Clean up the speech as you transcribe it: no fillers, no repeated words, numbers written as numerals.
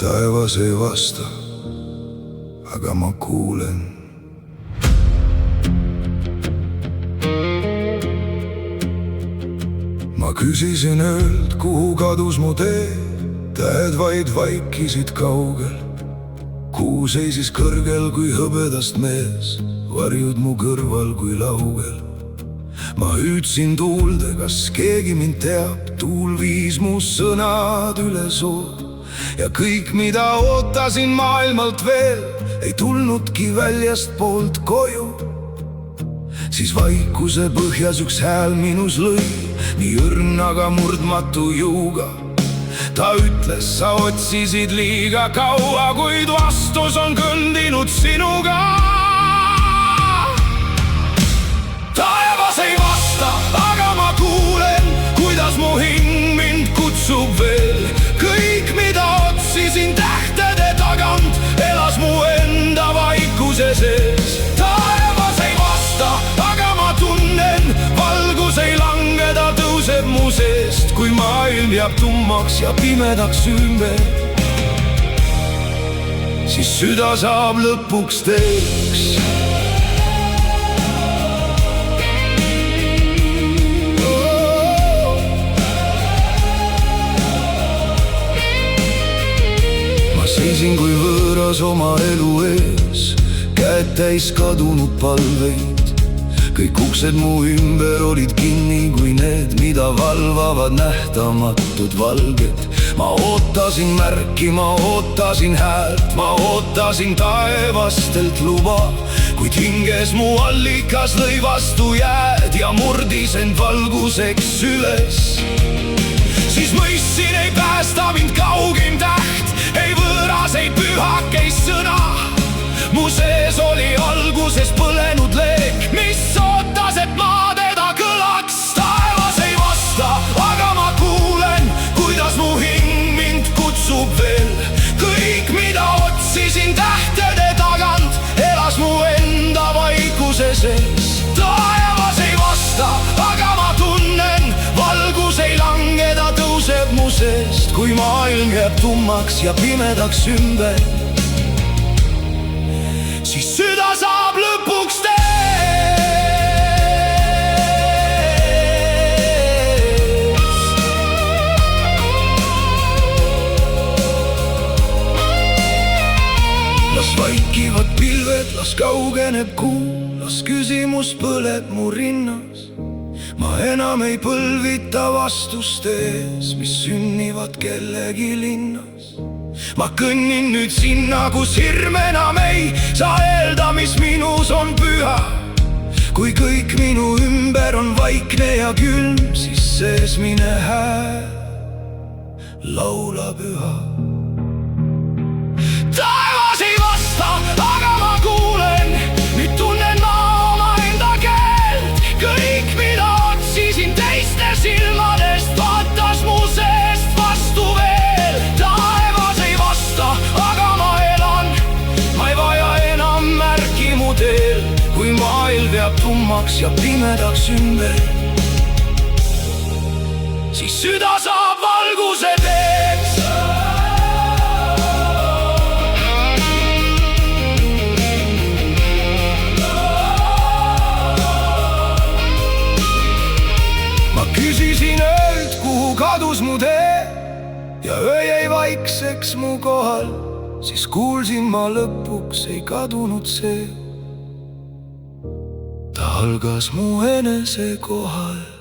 taevas ei vasta, aga ma kuulen. Ma küsisin öölt, kuhu kadus mu tee, tähed vaid vaikisid kaugel. Kuu seisis kõrgel kui hõbedast mees, varjud mu kõrval kui laugel. Ma hüüdsin tuulde, kas keegi mind teab, tuul viis mu sõnad üle soo. Ja kõik, mida ootasin maailmalt veel, ei tulnudki väljast poolt koju. Siis vaikuse põhjas üks hääl minus lõi, nii õrn, aga murdmatu jõuga. Ta ütles, sa otsisid liiga kaua, kuid vastus on kõndinud sinuga. Taevas ei vasta, aga ma kuulen, kuidas mu hing mind kutsub veel. Kõik, mida otsisin tähtede tagant, elas mu enda vaikuse sees. Taevas ei vasta, aga ma tunnen, valgus ei lange, ta tõuseb mu seest. Kui maailm jääb tummaks ja pimedaks ümber, siis süda saab lõpuks teeks. Seisin kui võõras oma elu ees, käed täis kadunud palveid. Kõik uksed mu ümber olid kinni kui need, mida valvavad nähtamatud valged. Ma ootasin märki, ma ootasin häält, ma ootasin taevastelt luba. Kuid hinges mu allikas lõi vastu jääd ja murdis end valguseks üles. Siis mõistsin, ei päästa mind kaugim täht, ei võõras, ei pühakeis sõna. Mu sees oli alguses põlenud leek, mis ootas, et ma teda kõlaks. Taevas ei vasta, aga ma kuulen, kuidas mu hing mind kutsub veel. Kõik, mida otsisin tähtede tagant, elas mu enda vaikuse sees. Taevas ei vasta, aga ma tunnen, valgus ei lange, ta tõuseb mu seest. Kui maailm jääb tummaks ja pimedaks ümber, siis süda saab lõpuks teeks. Las vaikivad pilved, las kaugeneb kuu, las küsimus põleb mu rinnas. Ma enam ei põlvita vastuste ees, mis sünnivad kellegi linnas. Ma kõnnin nüüd sinna, kus hirm enam ei saa öelda, mis minus on püha. Kui kõik minu ümber on vaikne ja külm, siis sees mine hääl laulab üha. Taevas ei vasta, aga ma kuulen, nüüd tunnen ma omaenda keelt. Kõik, mida otsisin teiste silmadest, vaatas mu seest vastu veel. Taevas ei vasta, aga ma elan, ma ei vaja enam märki mu teel. Kui maailm jääb tummaks ja pimedaks ümber, siis süda saab valguse teeks. Küsisin öölt, kuhu kadus mu tee ja öö jäi vaikseks mu kohal, siis kuulsin ma lõpuks ei kadunud see. Ta algas mu enese kohal.